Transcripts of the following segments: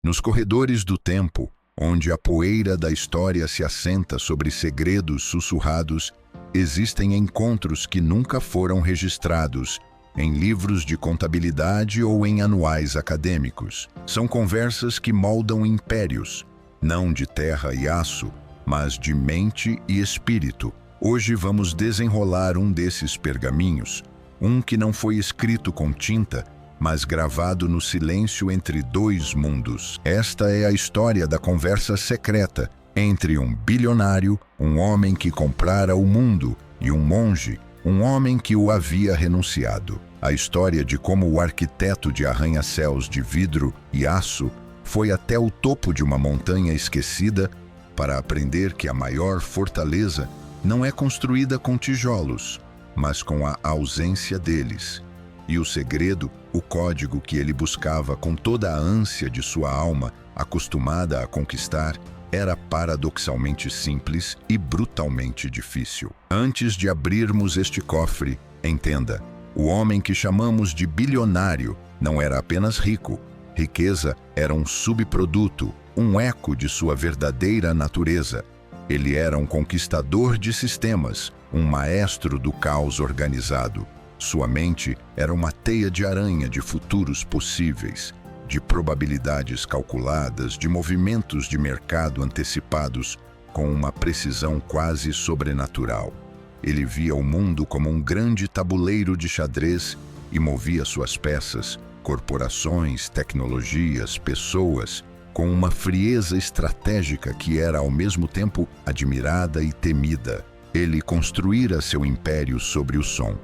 Nos corredores do tempo, onde a poeira da história se assenta sobre segredos sussurrados, existem encontros que nunca foram registrados em livros de contabilidade ou em anuais acadêmicos. São conversas que moldam impérios, não de terra e aço, mas de mente e espírito. Hoje vamos desenrolar um desses pergaminhos, um que não foi escrito com tinta, mas gravado no silêncio entre dois mundos. Esta é a história da conversa secreta entre um bilionário, um homem que comprara o mundo, e um monge, um homem que o havia renunciado. A história de como o arquiteto de arranha-céus de vidro e aço foi até o topo de uma montanha esquecida para aprender que a maior fortaleza não é construída com tijolos, mas com a ausência deles. E o segredo, o código que ele buscava com toda a ânsia de sua alma, acostumada a conquistar, era paradoxalmente simples e brutalmente difícil. Antes de abrirmos este cofre, entenda, o homem que chamamos de bilionário não era apenas rico. Riqueza era um subproduto, um eco de sua verdadeira natureza. Ele era um conquistador de sistemas, um maestro do caos organizado. Sua mente era uma teia de aranha de futuros possíveis, de probabilidades calculadas, de movimentos de mercado antecipados com uma precisão quase sobrenatural. Ele via o mundo como um grande tabuleiro de xadrez e movia suas peças, corporações, tecnologias, pessoas, com uma frieza estratégica que era ao mesmo tempo admirada e temida. Ele construíra seu império sobre o som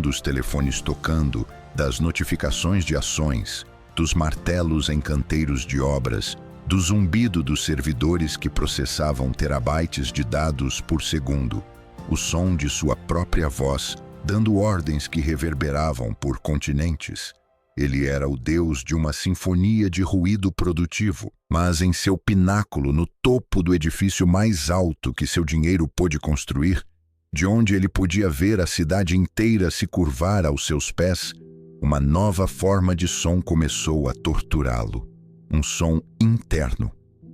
dos telefones tocando, das notificações de ações, dos martelos em canteiros de obras, do zumbido dos servidores que processavam terabytes de dados por segundo, o som de sua própria voz, dando ordens que reverberavam por continentes. Ele era o deus de uma sinfonia de ruído produtivo, mas em seu pináculo, no topo do edifício mais alto que seu dinheiro pôde construir, de onde ele podia ver a cidade inteira se curvar aos seus pés, uma nova forma de som começou a torturá-lo. Um som interno,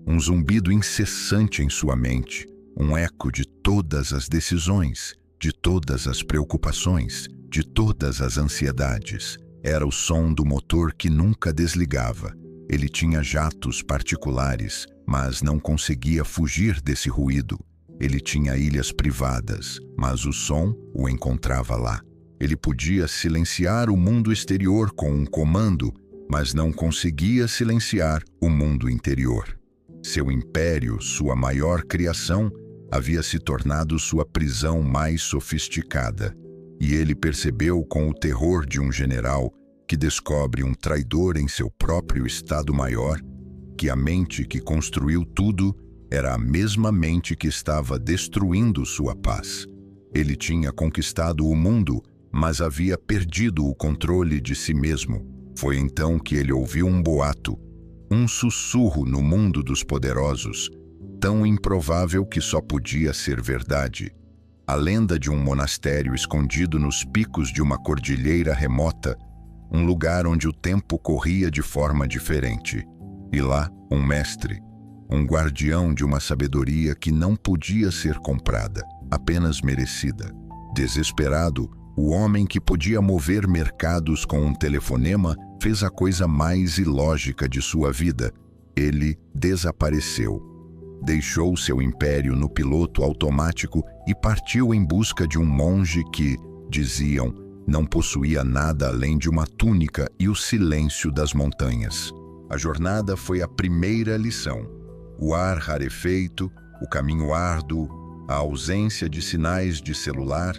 um zumbido incessante em sua mente, um eco de todas as decisões, de todas as preocupações, de todas as ansiedades. Era o som do motor que nunca desligava. Ele tinha jatos particulares, mas não conseguia fugir desse ruído. Ele tinha ilhas privadas, mas o som o encontrava lá. Ele podia silenciar o mundo exterior com um comando, mas não conseguia silenciar o mundo interior. Seu império, sua maior criação, havia se tornado sua prisão mais sofisticada. E ele percebeu com o terror de um general que descobre um traidor em seu próprio Estado-Maior, que a mente que construiu tudo era a mesma mente que estava destruindo sua paz. Ele tinha conquistado o mundo, mas havia perdido o controle de si mesmo. Foi então que ele ouviu um boato, um sussurro no mundo dos poderosos, tão improvável que só podia ser verdade. A lenda de um monastério escondido nos picos de uma cordilheira remota, um lugar onde o tempo corria de forma diferente. E lá, um mestre, um guardião de uma sabedoria que não podia ser comprada, apenas merecida. Desesperado, o homem que podia mover mercados com um telefonema fez a coisa mais ilógica de sua vida. Ele desapareceu. Deixou seu império no piloto automático e partiu em busca de um monge que, diziam, não possuía nada além de uma túnica e o silêncio das montanhas. A jornada foi a primeira lição. O ar rarefeito, o caminho árduo, a ausência de sinais de celular,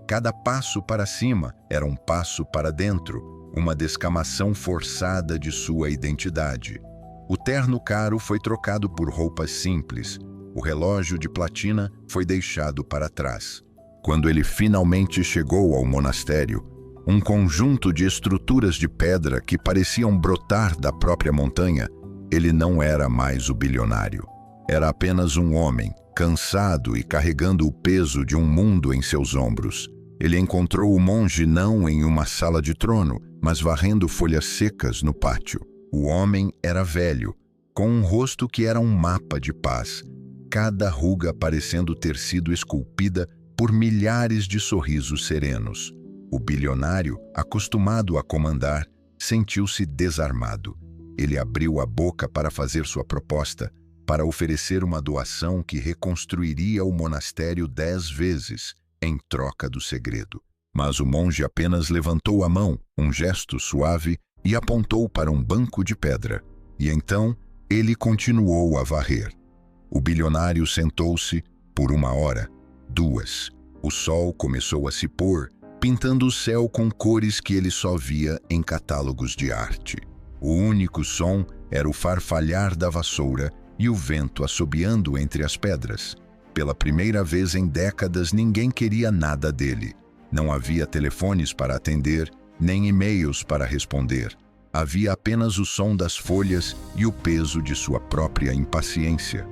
cada passo para cima era um passo para dentro, uma descamação forçada de sua identidade. O terno caro foi trocado por roupas simples, o relógio de platina foi deixado para trás. Quando ele finalmente chegou ao monastério, um conjunto de estruturas de pedra que pareciam brotar da própria montanha, ele não era mais o bilionário. Era apenas um homem, cansado e carregando o peso de um mundo em seus ombros. Ele encontrou o monge não em uma sala de trono, mas varrendo folhas secas no pátio. O homem era velho, com um rosto que era um mapa de paz, cada ruga parecendo ter sido esculpida por milhares de sorrisos serenos. O bilionário, acostumado a comandar, sentiu-se desarmado. Ele abriu a boca para fazer sua proposta, para oferecer uma doação que reconstruiria o monastério 10 vezes, em troca do segredo. Mas o monge apenas levantou a mão, um gesto suave, e apontou para um banco de pedra. E então, ele continuou a varrer. O bilionário sentou-se por 1 hora, 2. O sol começou a se pôr, pintando o céu com cores que ele só via em catálogos de arte. O único som era o farfalhar da vassoura e o vento assobiando entre as pedras. Pela primeira vez em décadas, ninguém queria nada dele. Não havia telefones para atender, nem e-mails para responder. Havia apenas o som das folhas e o peso de sua própria impaciência.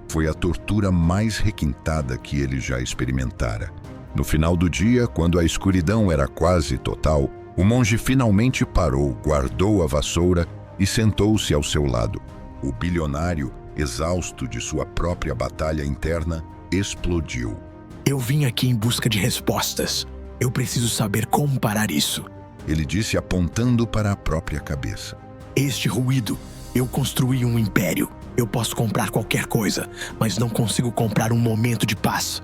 Foi a tortura mais requintada que ele já experimentara. No final do dia, quando a escuridão era quase total, o monge finalmente parou, guardou a vassoura e sentou-se ao seu lado. O bilionário, exausto de sua própria batalha interna, explodiu. Eu vim aqui em busca de respostas. Eu preciso saber como parar isso. Ele disse apontando para a própria cabeça. Este ruído. Eu construí um império. Eu posso comprar qualquer coisa, mas não consigo comprar um momento de paz.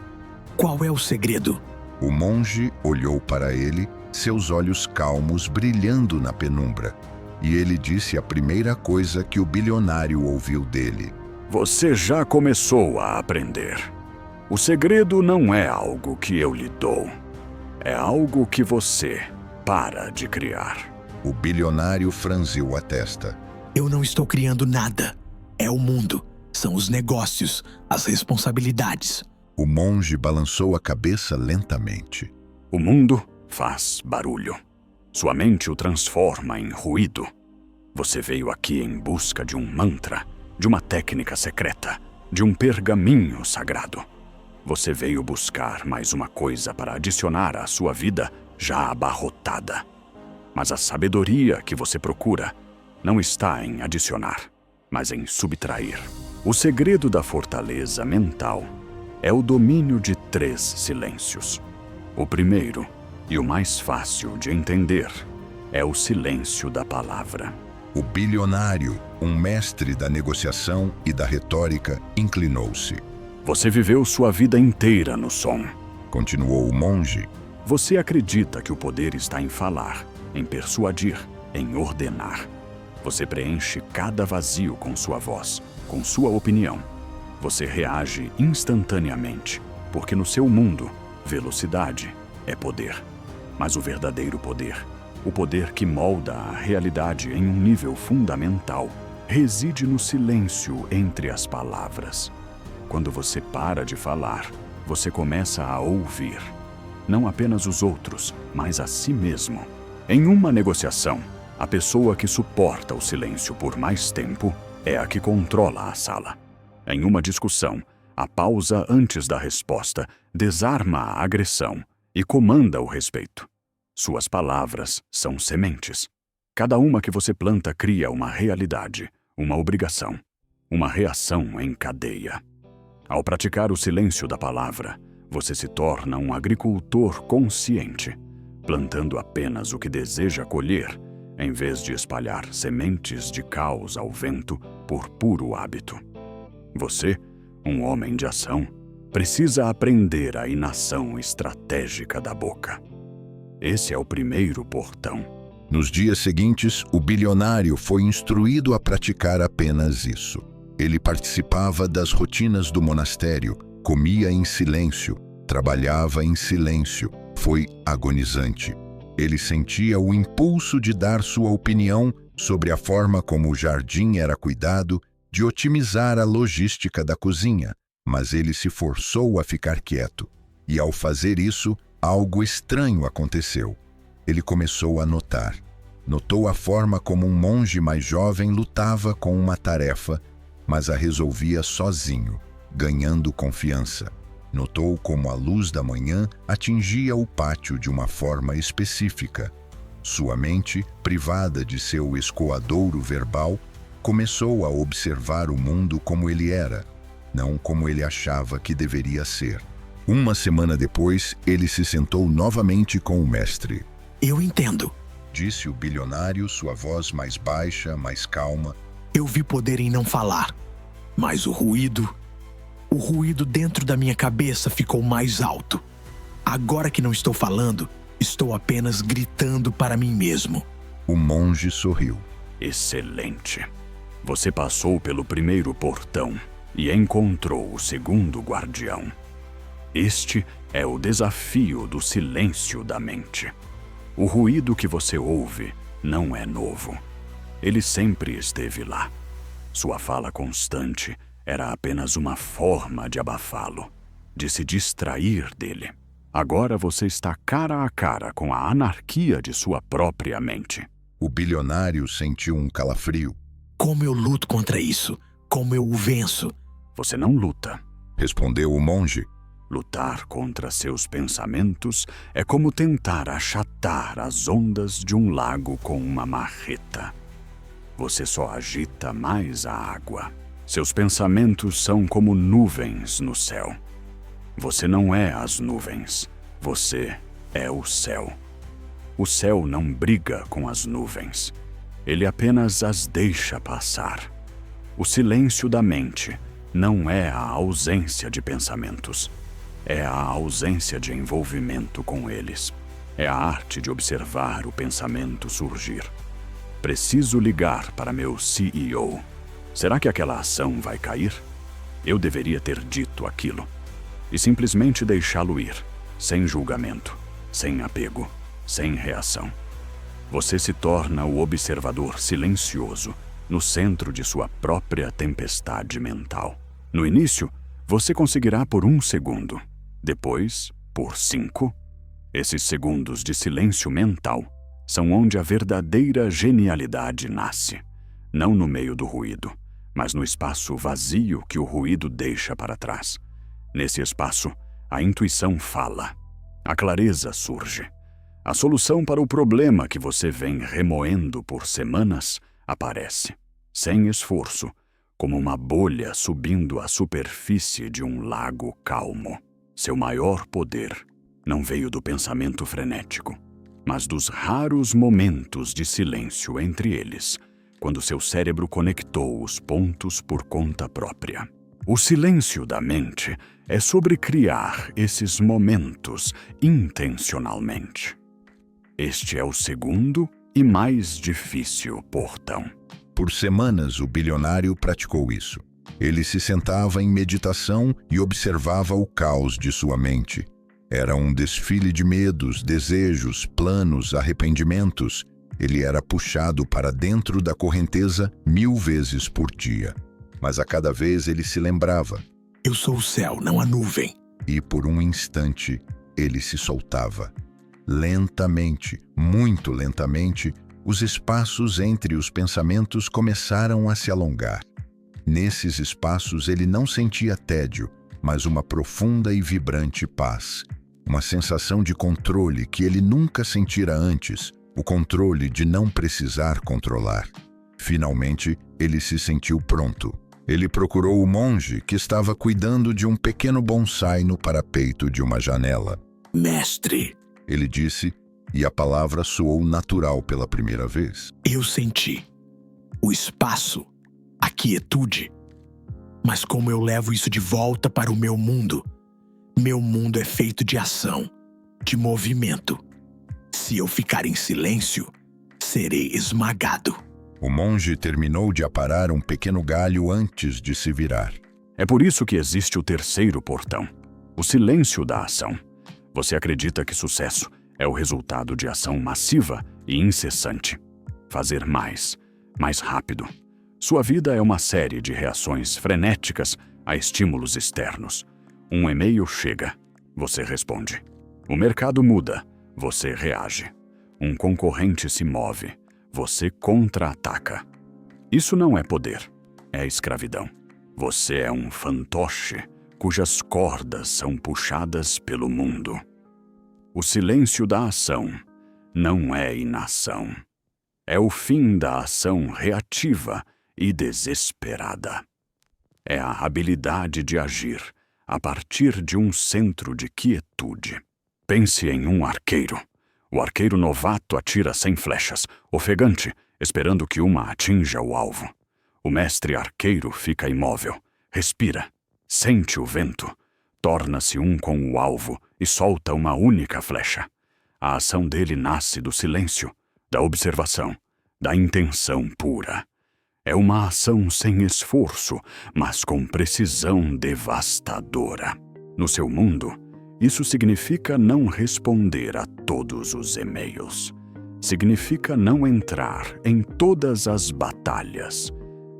Qual é o segredo? O monge olhou para ele, seus olhos calmos brilhando na penumbra. E ele disse a primeira coisa que o bilionário ouviu dele. Você já começou a aprender. O segredo não é algo que eu lhe dou. É algo que você para de criar. O bilionário franziu a testa. Eu não estou criando nada. É o mundo. São os negócios, as responsabilidades. O monge balançou a cabeça lentamente. O mundo faz barulho. Sua mente o transforma em ruído. Você veio aqui em busca de um mantra, de uma técnica secreta, de um pergaminho sagrado. Você veio buscar mais uma coisa para adicionar à sua vida já abarrotada. Mas a sabedoria que você procura não está em adicionar, mas em subtrair. O segredo da fortaleza mental é o domínio de 3 silêncios. O primeiro, e o mais fácil de entender, é o silêncio da palavra. O bilionário, um mestre da negociação e da retórica, inclinou-se. Você viveu sua vida inteira no som. Continuou o monge. Você acredita que o poder está em falar, em persuadir, em ordenar. Você preenche cada vazio com sua voz, com sua opinião. Você reage instantaneamente, porque no seu mundo, velocidade é poder. Mas o verdadeiro poder, o poder que molda a realidade em um nível fundamental, reside no silêncio entre as palavras. Quando você para de falar, você começa a ouvir. Não apenas os outros, mas a si mesmo. Em uma negociação, a pessoa que suporta o silêncio por mais tempo é a que controla a sala. Em uma discussão, a pausa antes da resposta desarma a agressão e comanda o respeito. Suas palavras são sementes. Cada uma que você planta cria uma realidade, uma obrigação, uma reação em cadeia. Ao praticar o silêncio da palavra, você se torna um agricultor consciente, plantando apenas o que deseja colher, em vez de espalhar sementes de caos ao vento por puro hábito. Você, um homem de ação, precisa aprender a inação estratégica da boca. Esse é o primeiro portão. Nos dias seguintes, o bilionário foi instruído a praticar apenas isso. Ele participava das rotinas do monastério, comia em silêncio, trabalhava em silêncio, foi agonizante. Ele sentia o impulso de dar sua opinião sobre a forma como o jardim era cuidado, de otimizar a logística da cozinha, mas ele se forçou a ficar quieto. E ao fazer isso, algo estranho aconteceu. Ele começou a notar. Notou a forma como um monge mais jovem lutava com uma tarefa, mas a resolvia sozinho, ganhando confiança. Notou como a luz da manhã atingia o pátio de uma forma específica. Sua mente, privada de seu escoadouro verbal, começou a observar o mundo como ele era, não como ele achava que deveria ser. Uma semana depois, ele se sentou novamente com o mestre. Eu entendo. Disse o bilionário, sua voz mais baixa, mais calma. Eu vi poder em não falar, mas o ruído dentro da minha cabeça ficou mais alto. Agora que não estou falando, estou apenas gritando para mim mesmo. O monge sorriu. Excelente. Você passou pelo primeiro portão e encontrou o segundo guardião. Este é o desafio do silêncio da mente. O ruído que você ouve não é novo. Ele sempre esteve lá. Sua fala constante era apenas uma forma de abafá-lo, de se distrair dele. Agora você está cara a cara com a anarquia de sua própria mente. O bilionário sentiu um calafrio. Como eu luto contra isso? Como eu o venço? Você não luta. Respondeu o monge. Lutar contra seus pensamentos é como tentar achatar as ondas de um lago com uma marreta. Você só agita mais a água. Seus pensamentos são como nuvens no céu. Você não é as nuvens, você é o céu. O céu não briga com as nuvens, ele apenas as deixa passar. O silêncio da mente não é a ausência de pensamentos, é a ausência de envolvimento com eles. É a arte de observar o pensamento surgir. Preciso ligar para meu CEO. Será que aquela ação vai cair? Eu deveria ter dito aquilo. E simplesmente deixá-lo ir, sem julgamento, sem apego, sem reação. Você se torna o observador silencioso no centro de sua própria tempestade mental. No início, você conseguirá por 1 segundo. Depois, por 5. Esses segundos de silêncio mental são onde a verdadeira genialidade nasce. Não no meio do ruído, mas no espaço vazio que o ruído deixa para trás. Nesse espaço, a intuição fala. A clareza surge. A solução para o problema que você vem remoendo por semanas aparece, sem esforço, como uma bolha subindo à superfície de um lago calmo. Seu maior poder não veio do pensamento frenético, mas dos raros momentos de silêncio entre eles, quando seu cérebro conectou os pontos por conta própria. O silêncio da mente é sobre criar esses momentos intencionalmente. Este é o segundo e mais difícil portão. Por semanas, o bilionário praticou isso. Ele se sentava em meditação e observava o caos de sua mente. Era um desfile de medos, desejos, planos, arrependimentos. Ele era puxado para dentro da correnteza 1000 vezes por dia. Mas a cada vez ele se lembrava. Eu sou o céu, não a nuvem. E por um instante, ele se soltava. Lentamente, muito lentamente, os espaços entre os pensamentos começaram a se alongar. Nesses espaços ele não sentia tédio, mas uma profunda e vibrante paz. Uma sensação de controle que ele nunca sentira antes, o controle de não precisar controlar. Finalmente, ele se sentiu pronto. Ele procurou o monge que estava cuidando de um pequeno bonsai no parapeito de uma janela. Mestre, ele disse, e a palavra soou natural pela primeira vez. Eu senti o espaço, a quietude. Mas como eu levo isso de volta para o meu mundo? Meu mundo é feito de ação, de movimento. Se eu ficar em silêncio, serei esmagado. O monge terminou de aparar um pequeno galho antes de se virar. É por isso que existe o terceiro portão, o silêncio da ação. Você acredita que sucesso é o resultado de ação massiva e incessante. Fazer mais, mais rápido. Sua vida é uma série de reações frenéticas a estímulos externos. Um e-mail chega, você responde. O mercado muda, você reage. Um concorrente se move, você contra-ataca. Isso não é poder, é escravidão. Você é um fantoche cujas cordas são puxadas pelo mundo. O silêncio da ação não é inação. É o fim da ação reativa e desesperada. É a habilidade de agir a partir de um centro de quietude. Pense em um arqueiro. O arqueiro novato atira 100 flechas, ofegante, esperando que uma atinja o alvo. O mestre arqueiro fica imóvel, respira, sente o vento, torna-se um com o alvo e solta uma única flecha. A ação dele nasce do silêncio, da observação, da intenção pura. É uma ação sem esforço, mas com precisão devastadora. No seu mundo, isso significa não responder a todos os e-mails. Significa não entrar em todas as batalhas.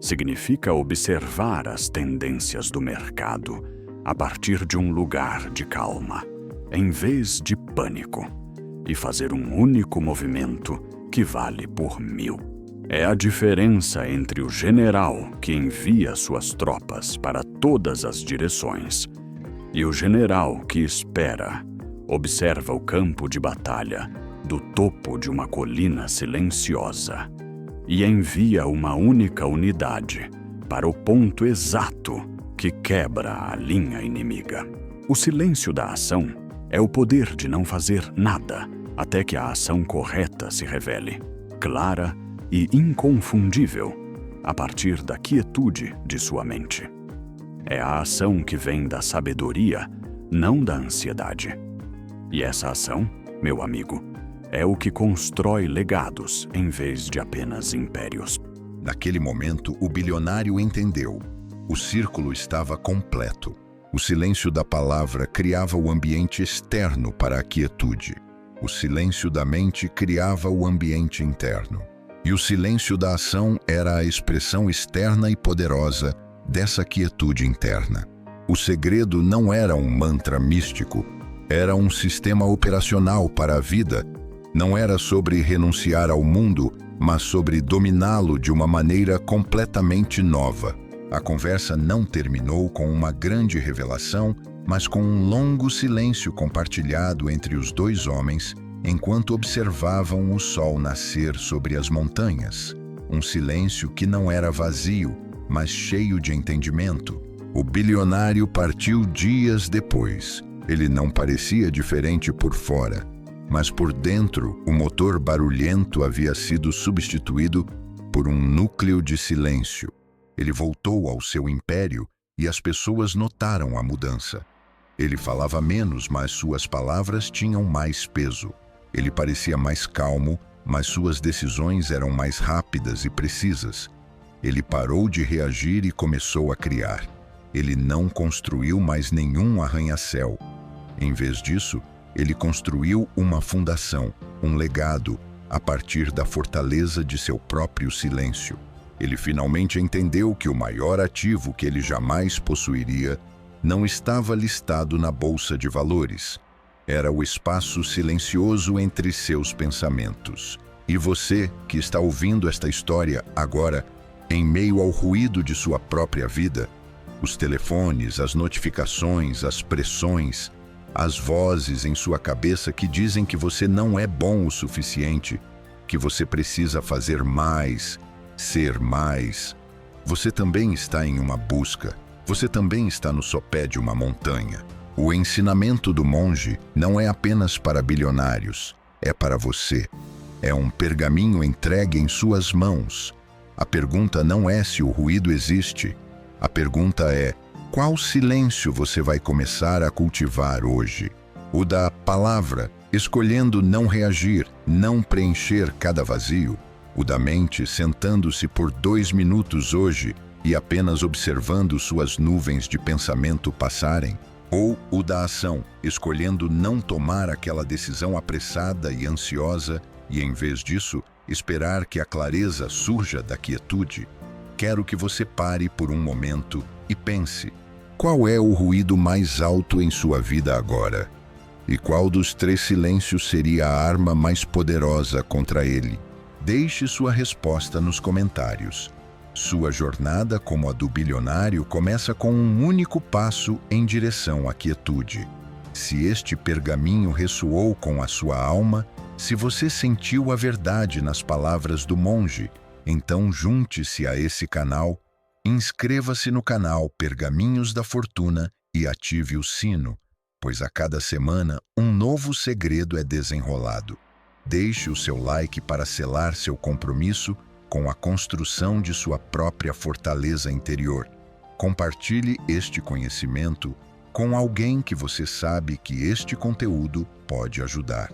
Significa observar as tendências do mercado a partir de um lugar de calma, em vez de pânico, e fazer um único movimento que vale por 1000. É a diferença entre o general que envia suas tropas para todas as direções e o general que espera, observa o campo de batalha do topo de uma colina silenciosa e envia uma única unidade para o ponto exato que quebra a linha inimiga. O silêncio da ação é o poder de não fazer nada até que a ação correta se revele, clara e inconfundível, a partir da quietude de sua mente. É a ação que vem da sabedoria, não da ansiedade. E essa ação, meu amigo, é o que constrói legados em vez de apenas impérios. Naquele momento, o bilionário entendeu. O círculo estava completo. O silêncio da palavra criava o ambiente externo para a quietude. O silêncio da mente criava o ambiente interno. E o silêncio da ação era a expressão externa e poderosa dessa quietude interna. O segredo não era um mantra místico, era um sistema operacional para a vida. Não era sobre renunciar ao mundo, mas sobre dominá-lo de uma maneira completamente nova. A conversa não terminou com uma grande revelação, mas com um longo silêncio compartilhado entre os dois homens, enquanto observavam o sol nascer sobre as montanhas. Um silêncio que não era vazio, mas cheio de entendimento. O bilionário partiu dias depois. Ele não parecia diferente por fora, mas por dentro o motor barulhento havia sido substituído por um núcleo de silêncio. Ele voltou ao seu império e as pessoas notaram a mudança. Ele falava menos, mas suas palavras tinham mais peso. Ele parecia mais calmo, mas suas decisões eram mais rápidas e precisas. Ele parou de reagir e começou a criar. Ele não construiu mais nenhum arranha-céu. Em vez disso, ele construiu uma fundação, um legado, a partir da fortaleza de seu próprio silêncio. Ele finalmente entendeu que o maior ativo que ele jamais possuiria não estava listado na bolsa de valores. Era o espaço silencioso entre seus pensamentos. E você, que está ouvindo esta história agora, em meio ao ruído de sua própria vida, os telefones, as notificações, as pressões, as vozes em sua cabeça que dizem que você não é bom o suficiente, que você precisa fazer mais, ser mais. Você também está em uma busca, você também está no sopé de uma montanha. O ensinamento do monge não é apenas para bilionários, é para você. É um pergaminho entregue em suas mãos. A pergunta não é se o ruído existe. A pergunta é: qual silêncio você vai começar a cultivar hoje? O da palavra, escolhendo não reagir, não preencher cada vazio. O da mente, sentando-se por 2 minutos hoje e apenas observando suas nuvens de pensamento passarem. Ou o da ação, escolhendo não tomar aquela decisão apressada e ansiosa e, em vez disso, esperar que a clareza surja da quietude. Quero que você pare por um momento e pense: qual é o ruído mais alto em sua vida agora? E qual dos 3 silêncios seria a arma mais poderosa contra ele? Deixe sua resposta nos comentários. Sua jornada como a do bilionário começa com um único passo em direção à quietude. Se este pergaminho ressoou com a sua alma, Se você sentiu a verdade nas palavras do monge, então junte-se a esse canal, inscreva-se no canal Pergaminhos da Fortuna e ative o sino, pois a cada semana um novo segredo é desenrolado. Deixe o seu like para selar seu compromisso com a construção de sua própria fortaleza interior. Compartilhe este conhecimento com alguém que você sabe que este conteúdo pode ajudar.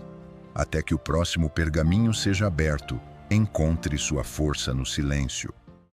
Até que o próximo pergaminho seja aberto, encontre sua força no silêncio.